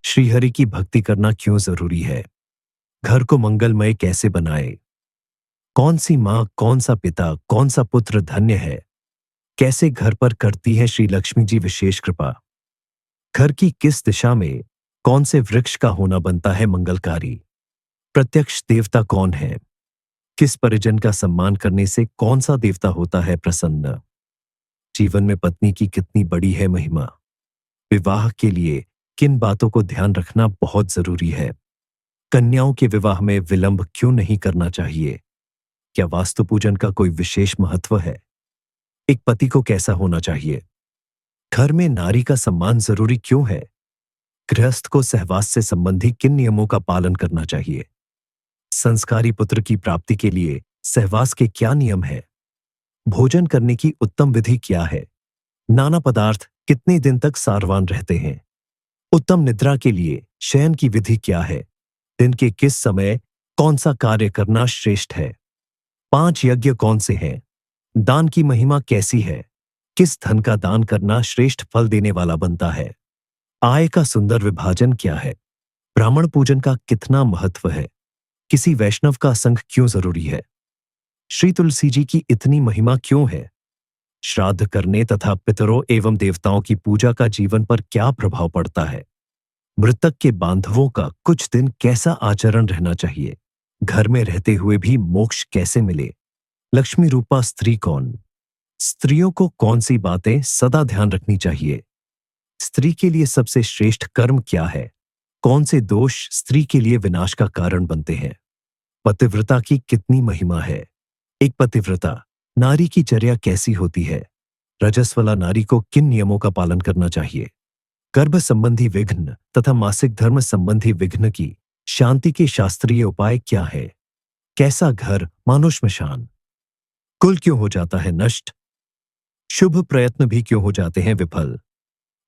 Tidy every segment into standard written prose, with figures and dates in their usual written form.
श्रीहरि की भक्ति करना क्यों जरूरी है? घर को मंगलमय कैसे बनाए? कौन सी माँ, कौन सा पिता, कौन सा पुत्र धन्य है? कैसे घर पर करती है श्री लक्ष्मी जी विशेष कृपा? घर की किस दिशा में कौन से वृक्ष का होना बनता है मंगलकारी? प्रत्यक्ष देवता कौन है? किस परिजन का सम्मान करने से कौन सा देवता होता है प्रसन्न? जीवन में पत्नी की कितनी बड़ी है महिमा? विवाह के लिए किन बातों को ध्यान रखना बहुत जरूरी है? कन्याओं के विवाह में विलंब क्यों नहीं करना चाहिए? क्या वास्तु पूजन का कोई विशेष महत्व है? एक पति को कैसा होना चाहिए? घर में नारी का सम्मान जरूरी क्यों है? गृहस्थ को सहवास से संबंधी किन नियमों का पालन करना चाहिए? संस्कारी पुत्र की प्राप्ति के लिए सहवास के क्या नियम है? भोजन करने की उत्तम विधि क्या है? नाना पदार्थ कितने दिन तक सारवान रहते हैं? उत्तम निद्रा के लिए शयन की विधि क्या है? दिन के किस समय कौन सा कार्य करना श्रेष्ठ है? 5 यज्ञ कौन से हैं? दान की महिमा कैसी है? किस धन का दान करना श्रेष्ठ फल देने वाला बनता है? आय का सुंदर विभाजन क्या है? ब्राह्मण पूजन का कितना महत्व है? किसी वैष्णव का संग क्यों जरूरी है? श्री तुलसी जी की इतनी महिमा क्यों है? श्राद्ध करने तथा पितरों एवं देवताओं की पूजा का जीवन पर क्या प्रभाव पड़ता है? मृतक के बांधवों का कुछ दिन कैसा आचरण रहना चाहिए? घर में रहते हुए भी मोक्ष कैसे मिले? लक्ष्मी रूपा स्त्री कौन? स्त्रियों को कौन सी बातें सदा ध्यान रखनी चाहिए? स्त्री के लिए सबसे श्रेष्ठ कर्म क्या है? कौन से दोष स्त्री के लिए विनाश का कारण बनते हैं? पतिव्रता की कितनी महिमा है? एक पतिव्रता नारी की चर्या कैसी होती है? रजस्वला नारी को किन नियमों का पालन करना चाहिए? गर्भ संबंधी विघ्न तथा मासिक धर्म संबंधी विघ्न की शांति के शास्त्रीय उपाय क्या है? कैसा घर मानो श्मशान? कुल क्यों हो जाता है नष्ट? शुभ प्रयत्न भी क्यों हो जाते हैं विफल?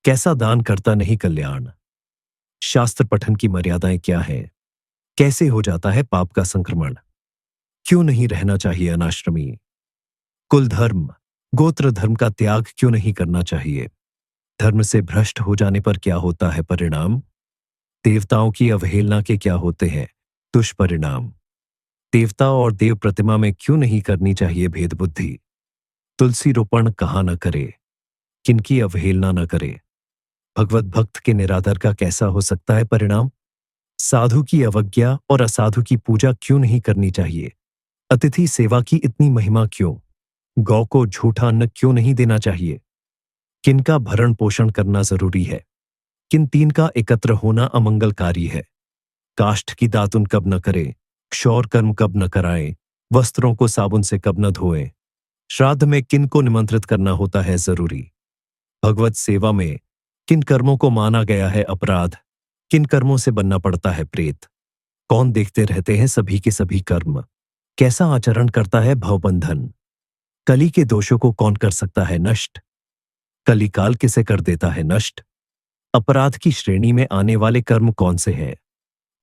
कैसा दान करता नहीं कल्याण? शास्त्र पठन की मर्यादाएं क्या हैं? कैसे हो जाता है पाप का संक्रमण? क्यों नहीं रहना चाहिए अनाश्रमी? कुल धर्म गोत्र धर्म का त्याग क्यों नहीं करना चाहिए? धर्म से भ्रष्ट हो जाने पर क्या होता है परिणाम? देवताओं की अवहेलना के क्या होते हैं दुष्परिणाम? देवता और देव प्रतिमा में क्यों नहीं करनी चाहिए भेद बुद्धि? तुलसी रोपण कहाँ न करे, किनकी अवहेलना न करे? भगवत भक्त के निरादर का कैसा हो सकता है परिणाम? साधु की अवज्ञा और असाधु की पूजा क्यों नहीं करनी चाहिए? अतिथि सेवा की इतनी महिमा क्यों? गौ को झूठा अन्न क्यों नहीं देना चाहिए? किनका भरण पोषण करना जरूरी है? किन 3 का एकत्र होना अमंगलकारी है? काष्ठ की दातुन कब न करे, क्षौर कर्म कब न कराएं, वस्त्रों को साबुन से कब न धोएं? श्राद्ध में किन को निमंत्रित करना होता है जरूरी? भगवत सेवा में किन कर्मों को माना गया है अपराध? किन कर्मों से बनना पड़ता है प्रेत? कौन देखते रहते हैं सभी के सभी कर्म? कैसा आचरण करता है भवबंधन? कली के दोषों को कौन कर सकता है नष्ट? कलिकाल किसे कर देता है नष्ट? अपराध की श्रेणी में आने वाले कर्म कौन से हैं?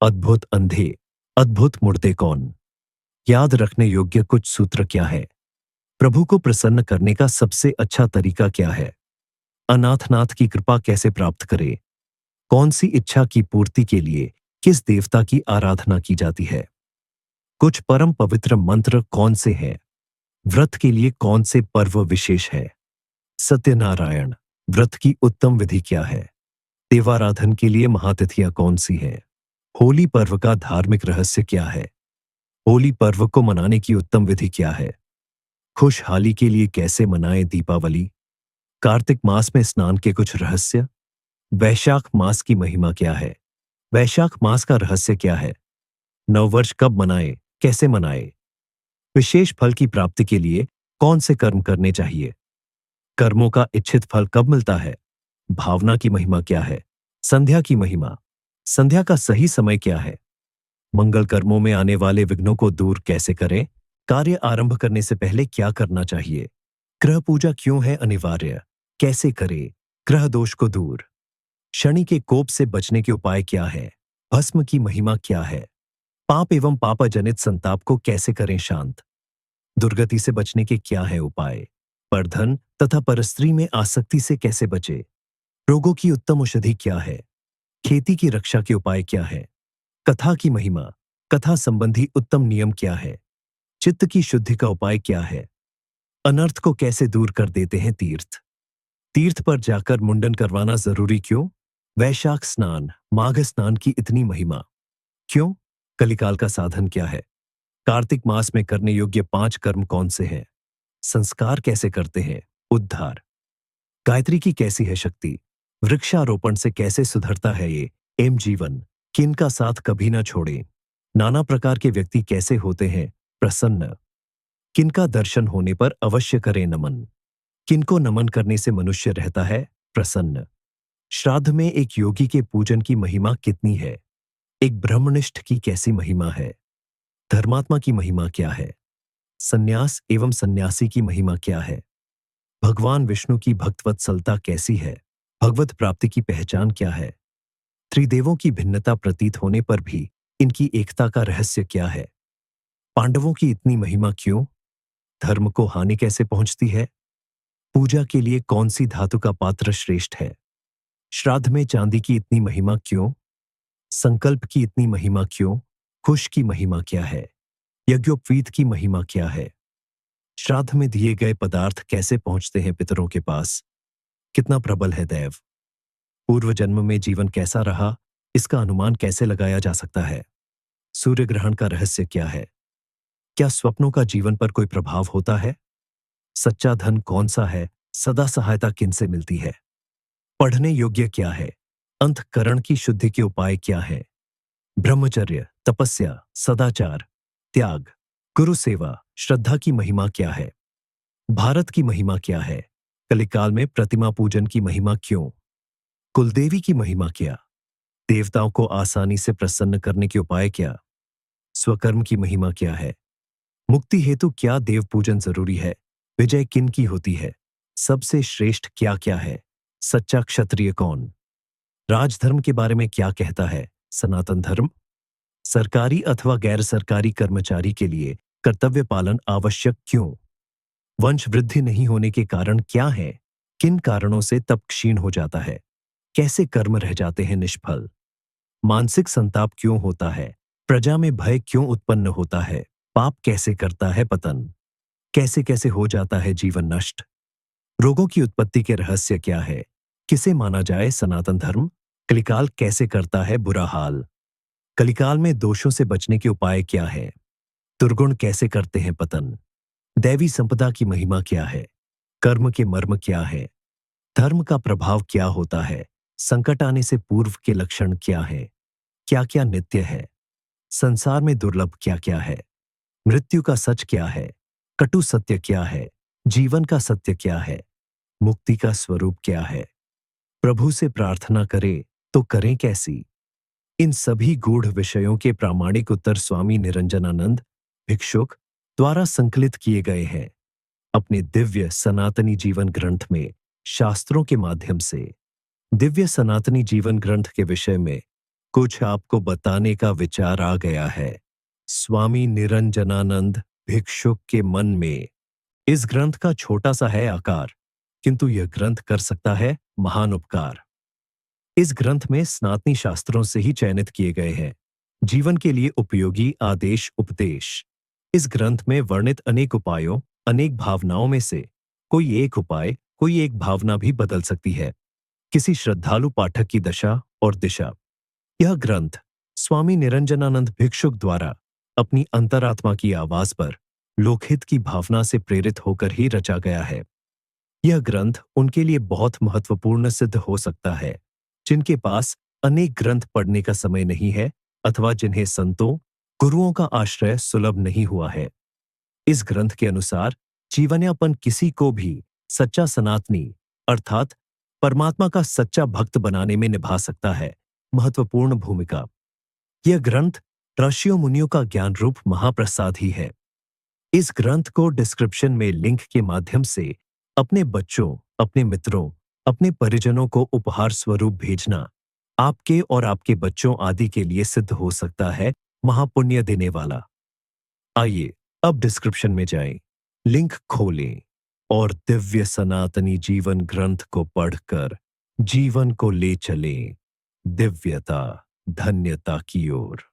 अद्भुत अंधे, अद्भुत मुर्दे कौन? याद रखने योग्य कुछ सूत्र क्या है? प्रभु को प्रसन्न करने का सबसे अच्छा तरीका क्या है? अनाथनाथ की कृपा कैसे प्राप्त करे? कौन सी इच्छा की पूर्ति के लिए किस देवता की आराधना की जाती है? कुछ परम पवित्र मंत्र कौन से हैं? व्रत के लिए कौन से पर्व विशेष है? सत्यनारायण व्रत की उत्तम विधि क्या है? देवाराधन के लिए महातिथियां कौन सी हैं? होली पर्व का धार्मिक रहस्य क्या है? होली पर्व को मनाने की उत्तम विधि क्या है? खुशहाली के लिए कैसे मनाएं दीपावली? कार्तिक मास में स्नान के कुछ रहस्य? वैशाख मास की महिमा क्या है? वैशाख मास का रहस्य क्या है? नववर्ष कब मनाएं, कैसे मनाएं? विशेष फल की प्राप्ति के लिए कौन से कर्म करने चाहिए? कर्मों का इच्छित फल कब मिलता है? भावना की महिमा क्या है? संध्या की महिमा, संध्या का सही समय क्या है? मंगल कर्मों में आने वाले विघ्नों को दूर कैसे करें? कार्य आरंभ करने से पहले क्या करना चाहिए? ग्रह पूजा क्यों है अनिवार्य? कैसे करें? ग्रह दोष को दूर। शनि के कोप से बचने के उपाय क्या है? भस्म की महिमा क्या है? पाप एवं पापजनित संताप को कैसे करें शांत? दुर्गति से बचने के क्या है उपाय? परधन तथा परस्त्री में आसक्ति से कैसे बचे? रोगों की उत्तम औषधि क्या है? खेती की रक्षा के उपाय क्या है? कथा की महिमा, कथा संबंधी उत्तम नियम क्या है? चित्त की शुद्धि का उपाय क्या है? अनर्थ को कैसे दूर कर देते हैं तीर्थ? तीर्थ पर जाकर मुंडन करवाना जरूरी क्यों? वैशाख स्नान, माघ स्नान की इतनी महिमा क्यों? कलिकाल का साधन क्या है? कार्तिक मास में करने योग्य 5 कर्म कौन से हैं? संस्कार कैसे करते हैं? उद्धार। गायत्री की कैसी है शक्ति? वृक्षारोपण से कैसे सुधरता है ये एम जीवन? किन का साथ कभी ना छोड़े? नाना प्रकार के व्यक्ति कैसे होते हैं प्रसन्न? किनका दर्शन होने पर अवश्य करें नमन? किनको नमन करने से मनुष्य रहता है प्रसन्न? श्राद्ध में एक योगी के पूजन की महिमा कितनी है? एक ब्रह्मनिष्ठ की कैसी महिमा है? धर्मात्मा की महिमा क्या है? सन्यास एवं सन्यासी की महिमा क्या है? भगवान विष्णु की भक्तवत्सलता कैसी है? भगवत प्राप्ति की पहचान क्या है? त्रिदेवों की भिन्नता प्रतीत होने पर भी इनकी एकता का रहस्य क्या है? पांडवों की इतनी महिमा क्यों? धर्म को हानि कैसे पहुंचती है? पूजा के लिए कौन सी धातु का पात्र श्रेष्ठ है? श्राद्ध में चांदी की इतनी महिमा क्यों? संकल्प की इतनी महिमा क्यों? कुश की महिमा क्या है? यज्ञोपवीत की महिमा क्या है? श्राद्ध में दिए गए पदार्थ कैसे पहुंचते हैं पितरों के पास? कितना प्रबल है दैव? पूर्व जन्म में जीवन कैसा रहा, इसका अनुमान कैसे लगाया जा सकता है? सूर्य ग्रहण का रहस्य क्या है? क्या स्वप्नों का जीवन पर कोई प्रभाव होता है? सच्चा धन कौन सा है? सदा सहायता किनसे मिलती है? पढ़ने योग्य क्या है? अंतःकरण की शुद्धि के उपाय क्या है? ब्रह्मचर्य, तपस्या, सदाचार, त्याग, गुरु सेवा, श्रद्धा की महिमा क्या है? भारत की महिमा क्या है? कलिकाल में प्रतिमा पूजन की महिमा क्यों? कुलदेवी की महिमा क्या? देवताओं को आसानी से प्रसन्न करने के उपाय क्या? स्वकर्म की महिमा क्या है? मुक्ति हेतु क्या देव पूजन जरूरी है? विजय किन की होती है? सबसे श्रेष्ठ क्या क्या है? सच्चा क्षत्रिय कौन? राजधर्म के बारे में क्या कहता है सनातन धर्म? सरकारी अथवा गैर सरकारी कर्मचारी के लिए कर्तव्य पालन आवश्यक क्यों? वंश वृद्धि नहीं होने के कारण क्या है? किन कारणों से तप क्षीण हो जाता है? कैसे कर्म रह जाते हैं निष्फल? मानसिक संताप क्यों होता है? प्रजा में भय क्यों उत्पन्न होता है? पाप कैसे करता है पतन? कैसे कैसे हो जाता है जीवन नष्ट? रोगों की उत्पत्ति के रहस्य क्या है? किसे माना जाए सनातन धर्म? कलिकाल कैसे करता है बुरा हाल? कलिकाल में दोषों से बचने के उपाय क्या है? दुर्गुण कैसे करते हैं पतन? दैवी संपदा की महिमा क्या है? कर्म के मर्म क्या है? धर्म का प्रभाव क्या होता है? संकट आने से पूर्व के लक्षण क्या है? क्या क्या नित्य है? संसार में दुर्लभ क्या क्या है? मृत्यु का सच क्या है? कटु सत्य क्या है? जीवन का सत्य क्या है? मुक्ति का स्वरूप क्या है? प्रभु से प्रार्थना करें तो करें कैसी? इन सभी गूढ़ विषयों के प्रामाणिक उत्तर स्वामी निरंजनानंद भिक्षुक द्वारा संकलित किए गए हैं अपने दिव्य सनातनी जीवन ग्रंथ में। शास्त्रों के माध्यम से दिव्य सनातनी जीवन ग्रंथ के विषय में कुछ आपको बताने का विचार आ गया है स्वामी निरंजनानंद भिक्षुक के मन में। इस ग्रंथ का छोटा सा है आकार, किंतु यह ग्रंथ कर सकता है महान उपकार। इस ग्रंथ में सनातनी शास्त्रों से ही चयनित किए गए हैं जीवन के लिए उपयोगी आदेश उपदेश। इस ग्रंथ में वर्णित अनेक उपायों, अनेक भावनाओं में से कोई एक उपाय, कोई एक भावना भी बदल सकती है किसी श्रद्धालु पाठक की दशा और दिशा। यह ग्रंथ स्वामी निरंजनानंद भिक्षुक द्वारा अपनी अंतरात्मा की आवाज पर लोकहित की भावना से प्रेरित होकर ही रचा गया है। यह ग्रंथ उनके लिए बहुत महत्वपूर्ण सिद्ध हो सकता है जिनके पास अनेक ग्रंथ पढ़ने का समय नहीं है अथवा जिन्हें संतों, गुरुओं का आश्रय सुलभ नहीं हुआ है। इस ग्रंथ के अनुसार जीवनयापन किसी को भी सच्चा सनातनी अर्थात परमात्मा का सच्चा भक्त बनाने में निभा सकता है महत्वपूर्ण भूमिका। यह ग्रंथ ऋषियों मुनियों का ज्ञान रूप महाप्रसाद ही है। इस ग्रंथ को डिस्क्रिप्शन में लिंक के माध्यम से अपने बच्चों, अपने मित्रों, अपने परिजनों को उपहार स्वरूप भेजना आपके और आपके बच्चों आदि के लिए सिद्ध हो सकता है महापुण्य देने वाला। आइए अब डिस्क्रिप्शन में जाएं, लिंक खोलें और दिव्य सनातनी जीवन ग्रंथ को पढ़कर जीवन को ले चलें। दिव्यता, धन्यता की ओर।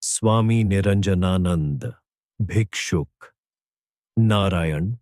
स्वामी निरंजनानंद, भिक्षुक, नारायण,